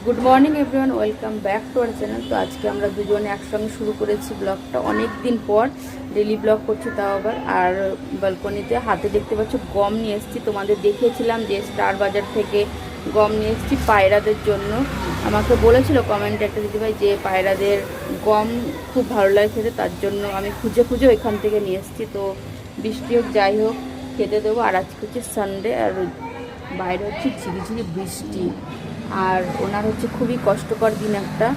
Good morning everyone, welcome back to our channel. তো আজকে আমরা দুজনে একসঙ্গে শুরু করেছি ব্লগটা, অনেক দিন পর ডেলি ব্লগ করছি, তাও আবার। আর ব্যালকনিতে হাতে দেখতে পাচ্ছ গম নিয়ে এসেছি, তোমাদের দেখিয়েছিলাম যে স্টার বাজার থেকে গম নিয়ে এসেছি পায়রাদের জন্য। আমাকে বলেছিল কমেন্টে একটা দিদিভাই যে পায়রাদের গম খুব ভালো লাগে খেতে, তার জন্য আমি খুঁজে খুঁজে ওইখান থেকে নিয়ে এসেছি। তো বৃষ্টি হোক যাই হোক খেতে দেবো। আর আজকে হচ্ছে সানডে, আর বাইরে হচ্ছে ঝিরিঝিরি বৃষ্টি। আর ওনার হচ্ছে খুবই কষ্টকর দিন একটা,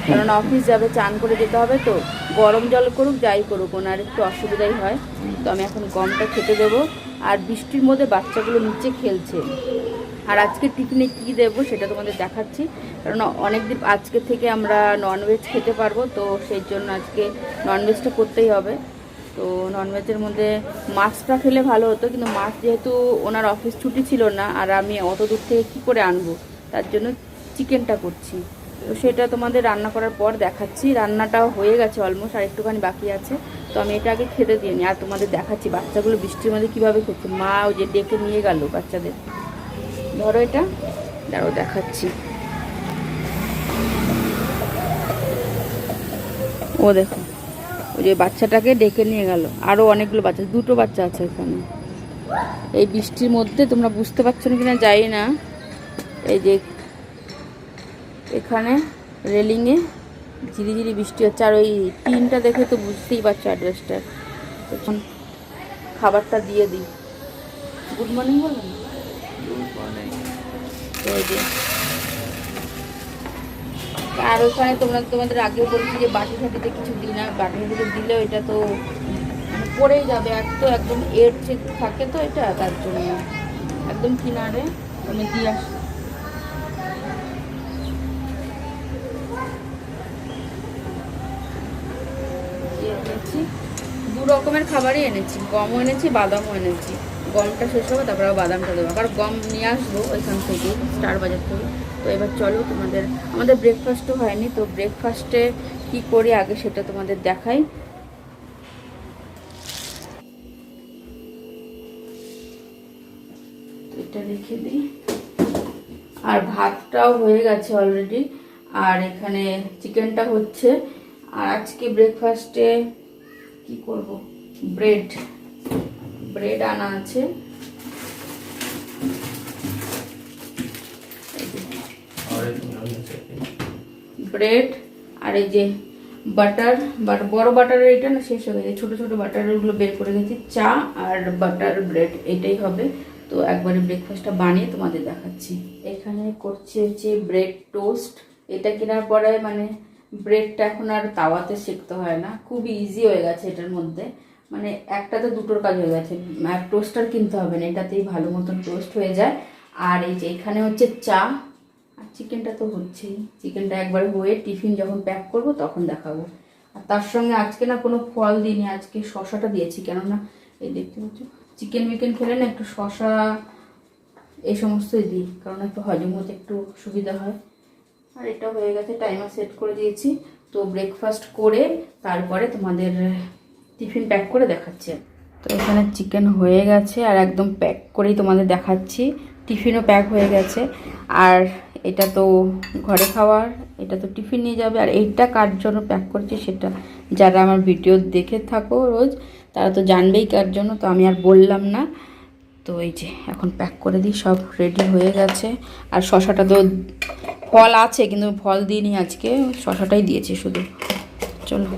কারণ অফিস যাবে, চান করে যেতে হবে, তো গরম জল করুক যাই করুক ওনার একটু অসুবিধাই হয়। তো আমি এখন গমটা খেতে দেবো। আর বৃষ্টির মধ্যে বাচ্চাগুলো নিচে খেলছে। আর আজকে টিফিনে কী দেবো সেটা তোমাদের দেখাচ্ছি, কারণ অনেক দিন আজকে থেকে আমরা ননভেজ খেতে পারবো, তো সেই জন্য আজকে ননভেজটা করতেই হবে। তো ননভেজের মধ্যে মাছটা খেলে ভালো হতো, কিন্তু মাছ যেহেতু ওনার অফিস ছুটি ছিল না, আর আমি অত দূর থেকে কী করে আনবো, তার জন্য চিকেনটা করছি। তো সেটা তোমাদের রান্না করার পর দেখাচ্ছি। রান্নাটাও হয়ে গেছে অলমোস্ট, আর একটুখানি বাকি আছে। তো আমি এটা আগে খেতে দিই আর তোমাদের দেখাচ্ছি বাচ্চাগুলো বৃষ্টির মধ্যে কীভাবে খেচ্ছে। মা ওই যে ডেকে নিয়ে গেল বাচ্চাদের, ধরো এটা, দাঁড়াও দেখাচ্ছি। ও দেখো, ওই যে বাচ্চাটাকে ডেকে নিয়ে গেল, আরও অনেকগুলো বাচ্চা, দুটো বাচ্চা আছে এখানে। এই বৃষ্টির মধ্যে তোমরা বুঝতে পারছো না কিনা যাই না, এই যে এখানে রেলিংয়ে ঝিরিঝিরি বৃষ্টি হচ্ছে, আর ওই টিনটা দেখে তো বুঝতেই পারছো অ্যাড্রেসটা। তখন খাবারটা দিয়ে দিই। গুড মর্নিং বললাম, তো ওই যে। আর ওখানে তোমাদের আগেও বলছি যে বাটি ঠাটিতে কিছু দিই না, বাটি ঠাটিতে দিলেও এটা তো মানে পড়েই যাবে। আর তো একদম এর চেক থাকে তো এটা, তার জন্য একদম কিনারে আমি দিয়ে আসি। দু রকমের খাবারই এনেছি, গমও এনেছি বাদামও এনেছি। গমটা শেষ হবে তারপর বাদামটা দেবো, কারণ গম নিয়ে আসবো ওইখান থেকে স্টার বাজার থেকে। তো এবার চলো আমাদের ব্রেকফাস্টও হয়নি, তো ব্রেকফাস্টে কি করি আগে সেটা তোমাদের দেখাই। এটা রেখে দিই। আর ভাতটাও হয়ে গেছে অলরেডি, আর এখানে চিকেনটা হচ্ছে। আর আজকে ব্রেকফাস্টে কি করব, ব্রেড আনা আছে। ব্রেড আর এই যে বাটার, বড় বাটারের এটা না শেষ হয়ে গেছে, ছোটো ছোটো বাটারগুলো বের করে গেছি। চা আর বাটার ব্রেড এটাই হবে। তো একবারে ব্রেকফাস্টটা বানিয়ে তোমাদের দেখাচ্ছি। এখানে করছি হচ্ছে ব্রেড টোস্ট। এটা কেনার পরে মানে ব্রেডটা এখন আর তাওয়াতে সেঁকতে হয় না, খুবই ইজি হয়ে গেছে এটার মধ্যে। মানে একটাতে দুটোর কাজ হয়ে গেছে, আর টোস্টার কিনতে হবে না, এটাতেই ভালো মতন টোস্ট হয়ে যায়। আর এই যে এখানে হচ্ছে চা, আর চিকেনটা তো হচ্ছেই। চিকেনটা একবার হয়ে টিফিন যখন প্যাক করব তখন দেখাবো। আর তার সঙ্গে আজকে না কোনো ফল দিইনি, আজকে শশাটা দিয়েছি, কেননা এই দেখতে পাচ্ছ চিকেন মিকেন খেলে না একটু শশা এই সমস্তই দিই, কারণ একটু হজম হতে একটু সুবিধা হয়। আর এটা হয়ে গেছে, টাইমার সেট করে দিয়েছি। তো ব্রেকফাস্ট করে তারপরে তোমাদের টিফিন প্যাক করে দেখাচ্ছি। তো এখানে চিকেন হয়ে গেছে আর একদম প্যাক করেই তোমাদের দেখাচ্ছি। টিফিনও প্যাক হয়ে গেছে। আর এটা তো ঘরে খাওয়ার, এটা তো টিফিন নিয়ে যাবে। আর এইটা কার জন্য প্যাক করছি সেটা যারা আমার ভিডিও দেখে থাকো রোজ তারা তো জানবেই কার জন্য, তো আমি আর বললাম না। তো এই যে এখন প্যাক করে দিই, সব রেডি হয়ে গেছে। আর শশাটা তো ফল আছে কিন্তু ফল দিইনি আজকে, শশাটাই দিয়েছি শুধু। চলো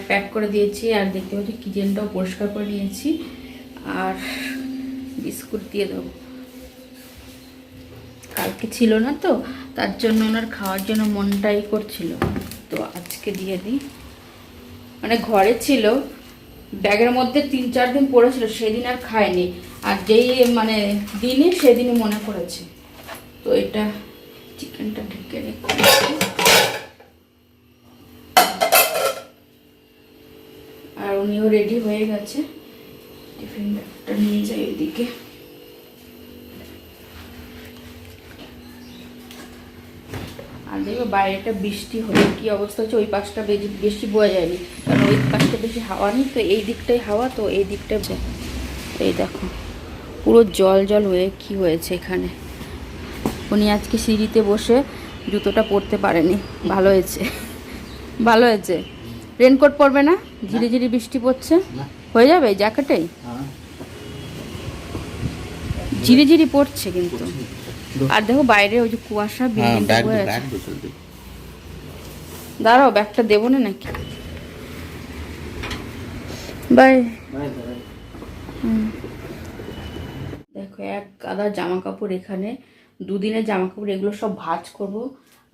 প্যাক করে দিয়েছি, আর দেখতে পাচ্ছি কিচেনটাও পরিষ্কার করে নিয়েছি। আর বিস্কুট দিয়ে দেবো, কালকে ছিল না তো তার জন্য ওনার খাওয়ার জন্য মনটাই করছিল, তো আজকে দিয়ে দিই। মানে ঘরে ছিল, ব্যাগের মধ্যে 3-4 দিন পড়েছিল, সেদিন আর খায়নি। আর যেই মানে দিনই সেদিনই মনে পড়েছে। তো এটা চিকেনটা ঢেকে রেখে, আর উনিও রেডি হয়ে গেছে। টিফিন ব্যাগটা নিয়ে যাই ওইদিকে। আর দেখো বাইরেটা বৃষ্টি হলে কি অবস্থা হচ্ছে, ওই পাশটা বেশি বোঝা যায়নি, কারণ ওই পাশটা বেশি হাওয়া নেই, তো এই দিকটাই হাওয়া, তো এই দিকটা এই দেখো পুরো জল জল হয়ে কি হয়েছে এখানে। উনি আজকে সিঁড়িতে বসে জুতোটা পরতে পারেনি, ভালো হয়েছে, ভালো হয়েছে। রেনকোট পরবে না? ঝিরি ঝিরি বৃষ্টি পড়ছে, হয়ে যাবে এই জ্যাকেটেই। ঝিরি ঝিরি পড়ছে কিন্তু, আর দেখো বাইরে ওই যে কুয়াশা, বিল্ডিংটা বয়ে আছে। দাঁড়াও, ব্যাগটা দেবো না নাকি? বাই। দেখো এক গাদা জামা কাপড় এখানে, দুদিনের জামা কাপড়, এগুলো সব ভাঁজ করবো।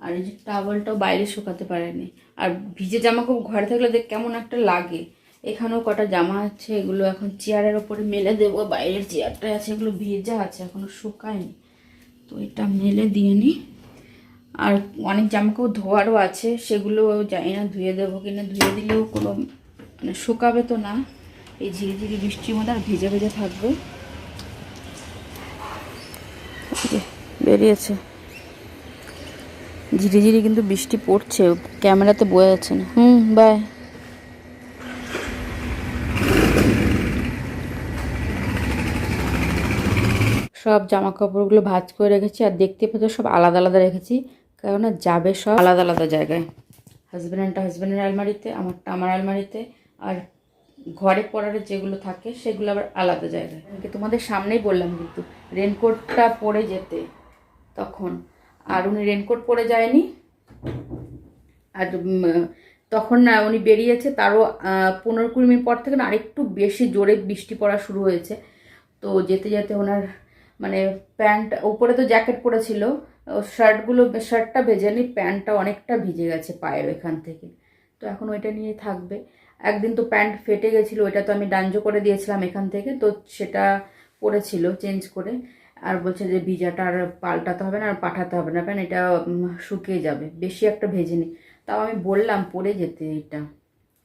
আর এই যে টাওয়ালটাও বাইরে শুকাতে পারেনি। আর ভিজে জামা কাপড় ঘরে থাকলে দেখ কেমন একটা লাগে। এখানেও কটা জামা আছে, এগুলো এখন চেয়ারের ওপরে মেলে দেবো। বাইরের চেয়ারটা আছে, এগুলো ভেজা আছে, এখনো শুকায়নি, তো এটা মেলে দিয়ে নিই। আর অনেক জামা কাপড় ধোয়ারও আছে, সেগুলো জানি না ধুয়ে দেবো কিনা। ধুয়ে দিলেও কোনো মানে শুকাবে তো না, এই ঝিরি ঝিরি বৃষ্টির মধ্যে আর ভেজা ভেজা থাকবে। বেরিয়েছে ঝিরি ঝিরি, কিন্তু বৃষ্টি পড়ছে, ক্যামেরাতে বোঝা যাচ্ছে না। বাই। সব জামা কাপড়গুলো ভাঁজ করে রেখেছি, আর দেখতে পাচ্ছ সব আলাদা আলাদা রেখেছি, কেননা যাবে সব আলাদা আলাদা জায়গায়। হাজব্যান্ডের আলমারিতে, আমারটা আমার আলমারিতে, আর ঘরে পরার যেগুলো থাকে সেগুলো আবার আলাদা জায়গায়। তোমাদের সামনেই বললাম কিন্তু রেনকোটটা পরে যেতে, তখন আর উনি রেনকোট পরে যায়নি। আর তখন না উনি বেরিয়েছে, তারও 15-20 মিনিট পর থেকে না আরেকটু বেশি জোরে বৃষ্টি পড়া শুরু হয়েছে। তো যেতে যেতে ওনার মানে প্যান্ট, উপরে তো জ্যাকেট পরেছিল, শার্টটা ভেজেনি, প্যান্টটা অনেকটা ভিজে গেছে পায়ের এখান থেকে। তো এখন ওইটা নিয়ে থাকবে। একদিন তো প্যান্ট ফেটে গেছিলো, ওইটা তো আমি ডাঞ্জো করে দিয়েছিলাম এখান থেকে, তো সেটা পরেছিল চেঞ্জ করে। আর বলছে যে ভিজাটা আর পাল্টাতে হবে না, আর পাঠাতে হবে না, প্যান্ট এটা শুকিয়ে যাবে, বেশি একটা ভেজেনি। তাও আমি বললাম পরে যেতে, এটা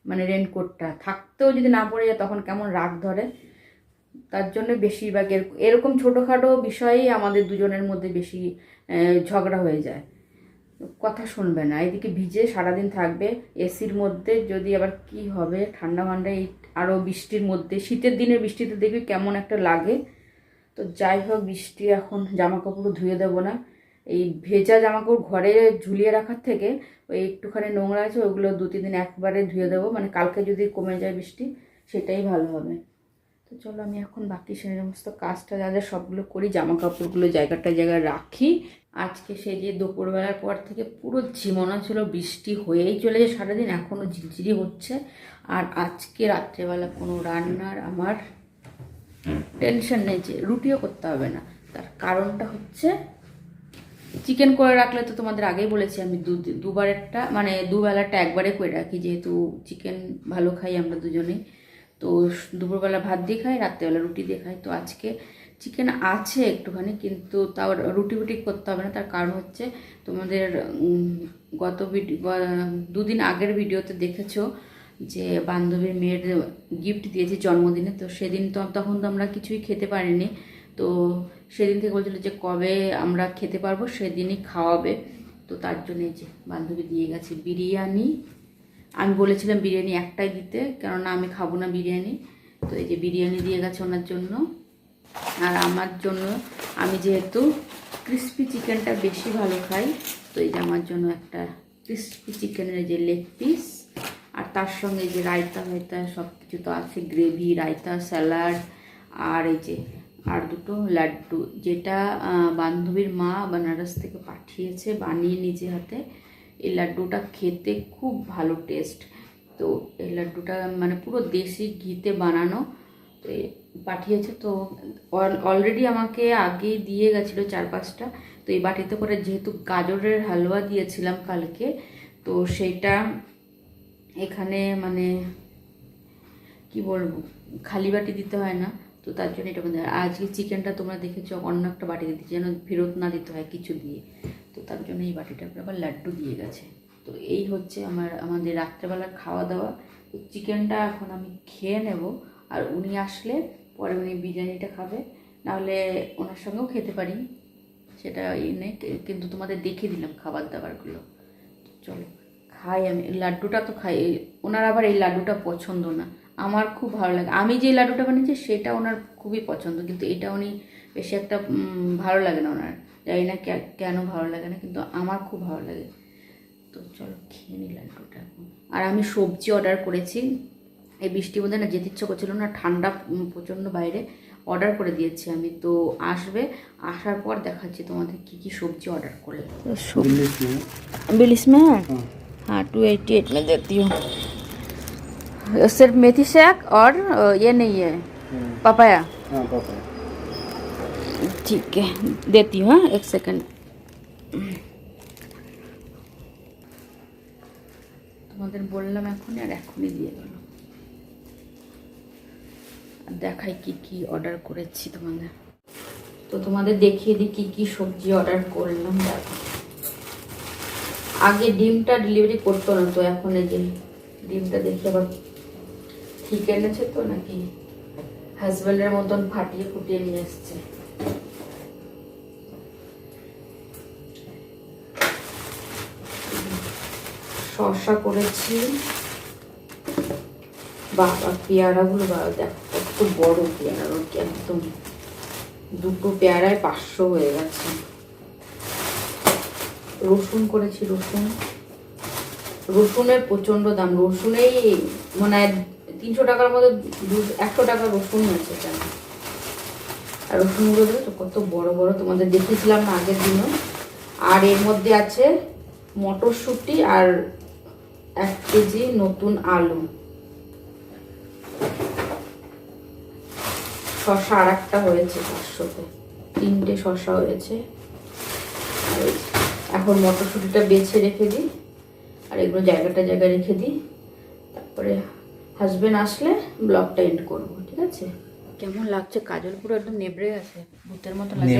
মানে রেনকোটটা থাকতেও যদি না পরে যায় তখন কেমন রাগ ধরে। তার জন্য বেশিরভাগ এরকম ছোটোখাটো বিষয়েই আমাদের দুজনের মধ্যে বেশি ঝগড়া হয়ে যায়, কথা শুনবে না। এদিকে ভিজে সারাদিন থাকবে এসির মধ্যে, যদি আবার কি হবে ঠান্ডা মান্ডায় আরও বৃষ্টির মধ্যে, শীতের দিনের বৃষ্টিতে দেখবি কেমন একটা লাগে। তো যাই হোক, বৃষ্টি এখন জামা কাপড় ধুয়ে দেবো না, এই ভেজা জামা কাপড় ঘরে ঝুলিয়ে রাখার থেকে ওই একটুখানি নোংরা আছে ওগুলো 2-3 দিন একবারে ধুয়ে দেবো, মানে কালকে যদি কমে যায় বৃষ্টি সেটাই ভালো হবে। তো চলো আমি এখন বাকি সমস্ত কাজটা যা যা সবগুলো করি, জামা কাপড়গুলো জায়গায় রাখি। আজকে সে যে দুপুরবেলার পর থেকে পুরো ঝিমোনা ছিল, বৃষ্টি হয়েই চলে যায় সারাদিন, এখনও ঝিরঝিরি হচ্ছে। আর আজকে রাত্রেবেলা কোনো রান্নার আমার টেনশন নেই, যে রুটিও করতে হবে না। তার কারণটা হচ্ছে চিকেন করে রাখলে তো তোমাদের আগেই বলেছি আমি দুবারেরটা মানে দুবেলাটা একবারে করে রাখি, যেহেতু চিকেন ভালো খাই আমরা দুজনেই। তো দুপুরবেলা ভাত দিয়ে খাই, রাত্রেবেলা রুটি দিয়ে খাই। তো আজকে চিকেন আছে একটুখানি, কিন্তু তাও রুটি করতে হবে না। তার কারণ হচ্ছে তোমাদের গত 2 দিন আগের ভিডিওতে দেখেছো যে বান্ধবীর মেয়ের গিফট দিয়েছি জন্মদিনে। তো সেদিন তো তখন তো আমরা কিছুই খেতে পারিনি, তো সেদিন থেকে বলছিল যে কবে আমরা খেতে পারবো সেদিনই খাওয়াবে। তো তার জন্য যে বান্ধবী দিয়ে গেছে বিরিয়ানি। আমি বলেছিলাম বিরিয়ানি একটাই দিতে, কেননা আমি খাবো না বিরিয়ানি। তো এই যে বিরিয়ানি দিয়ে গেছে ওনার জন্য। আর আমার জন্য, আমি যেহেতু ক্রিস্পি চিকেনটা বেশি ভালো খাই, তো এই যে আমার জন্য একটা ক্রিস্পি চিকেনের যে লেগ পিস, আর তার সঙ্গে যে রায়তা সব কিছু তো আছে, গ্রেভি, রায়তা, স্যালাড, আর এই যে আর 2টো লাড্ডু, যেটা বান্ধবীর মা বেনারস থেকে পাঠিয়েছে বানিয়ে নিজে হাতে। এই লাড্ডুটা খেতে খুব ভালো টেস্ট। তো এই লাড্ডুটা মানে পুরো দেশি ঘিতে বানানো, তো পাঠিয়েছে। তো অলরেডি আমাকে আগে দিয়ে গেছিলো 4-5টা। তো এই বাটিতে করে, যেহেতু গাজরের হালুয়া দিয়েছিলাম কালকে, তো সেইটা এখানে মানে কি বলবো, খালি বাটি দিতে হয় না, তো তার জন্য এটা বন্ধু। আজকে চিকেনটা তোমরা দেখেছো অন্য একটা বাটিতে দিচ্ছি, যেন ফেরত না দিতে হয় কিছু দিয়ে। তো তার জন্য এই বাটিটা আবার লাড্ডু দিয়ে গেছে। তো এই হচ্ছে আমাদের রাত্রেবেলার খাওয়া দাওয়া। তো চিকেনটা এখন আমি খেয়ে নেব, আর উনি আসলে পরে উনি বিরিয়ানিটা খাবে, নাহলে ওনার সঙ্গেও খেতে পারি, সেটা নেই, কিন্তু তোমাদের দেখিয়ে দিলাম খাবার দাবারগুলো। চলো খাই, আমি লাড্ডুটা তো খাই। ওনার আবার এই লাড্ডুটা পছন্দ না, আমার খুব ভালো লাগে। আমি যে লাড্ডুটা বানিয়েছি সেটা ওনার খুবই পছন্দ, কিন্তু এটা উনি বেশি একটা ভালো লাগে না ওনার। জানি না কেন ভালো লাগে না, কিন্তু আমার খুব ভালো লাগে। তো চলো খেয়ে নিই লাড্ডুটা এখন। আর আমি সবজি অর্ডার করেছি, এই বৃষ্টির মধ্যে না যেতে ইচ্ছা করছিল না, ঠান্ডা প্রচণ্ড বাইরে, অর্ডার করে দিয়েছি আমি। তো আসবে, আসার পর দেখাচ্ছি তোমাদের কি কি সবজি অর্ডার করলে। बिल इसमें है? हाँ 288 में देती हूँ। सिर्फ मेथी शाक और ये नहीं है पपाया। ठीक है देती हूँ, हाँ 1 सेकंड। তোমাদের বললাম এখনই, আর এখনই দিয়ে গেল। আর দেখাই কি কি অর্ডার করেছি তোমাদের। তো তোমাদের দেখিয়ে দিই কি কি সবজি অর্ডার করলাম। দেখো, আগে ডিমটা ডেলিভারি করতো না, তো এখন এই যে ডিমটা দেখি আবার ঠিক এনেছে তো নাকি হাজব্যান্ডের মতন ফাটিয়ে ফুটিয়ে নিয়ে এসছে। শসা করেছি, বাবা পেয়ারাগুলো বাবা দেখো কত বড় পেয়ারা, একদম দুটো পেয়ারায় 500 হয়ে গেছে। রসুন করেছি, রসুনের প্রচন্ড দাম, রসুনেই মানে 300 টাকার মধ্যে 100 টাকা রসুন আছে এখানে। আর রসুনগুলো দেখো কত বড় বড়, তোমাদের দেখিয়েছিলাম না আগের দিনও। আর এর মধ্যে আছে মটরশুঁটি আর 1 কেজি নতুন আলু, শসা আর একটা হয়েছে 500তে, 3টে শসা হয়েছে। আর এখন মটরশুঁটিটা বেছে রেখে দিই, আর এগুলো জায়গায় রেখে দিই, তারপরে হাজবেন্ড আসলে ব্লগটা এন্ড করবো, ঠিক আছে? কেমন লাগছে, কাজল পুরো একদম নেবড়ে গেছে, ভূতের মতো লাগে।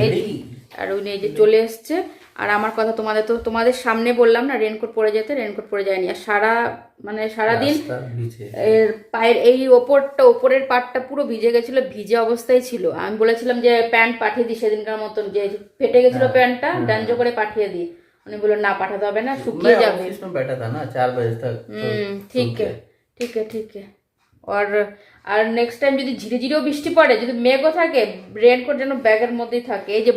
আর ওই এই যে চলে এসছে। আর আমার কথা তোমাদের সামনে বললাম না রেনকোট পরে যেতে, রেনকোট পরে যায়নি। আর সারাদিন এর পায়ের এই ওপরের পাটটা পুরো ভিজে গেছিল, ভিজে অবস্থায় ছিল। আমি বলেছিলাম যে প্যান্ট পাঠিয়ে দিই সেদিনকার মতন, যে ফেটে গেছিল প্যান্টটা, ডাঞ্জো করে পাঠিয়ে দিই। উনি বললো না পাঠাতে হবে না, শুকিয়ে যাবে। ঠিক আছে। আর নেক্সট টাইম যদি ঝিরে ঝিরেও বৃষ্টি পড়ে, যদি মেঘও থাকে, রেনকোট যেন ব্যাগের মধ্যেই থাকে, এই যে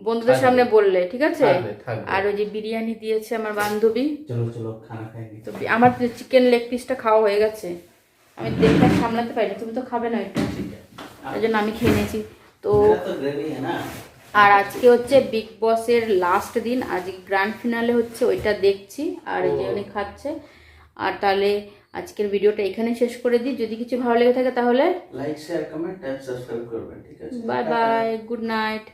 বন্ধুদের সামনে বললে, ঠিক আছে? আর ওই যে বিরিয়ানি দিয়েছে আমার বান্ধবী, তো আমার চিকেন লেগ পিসটা খাওয়া হয়ে গেছে, আমি দেখে সামলাতে পারি না, তুমি তো খাবে না এটা, ওই জন্য আমি খেয়ে নিয়েছি। তো আর আজকে হচ্ছে বিগ বসের লাস্ট দিন, আজকে গ্র্যান্ড ফিনালে হচ্ছে, ওইটা দেখছি। আর এই যে উনি খাচ্ছে। আর তাহলে আজকের ভিডিওটা এখানে শেষ করে দিই। যদি কিছু ভালো লেগে থাকে তাহলে like share comment and subscribe করবেন, ঠিক আছে? Bye bye, good night.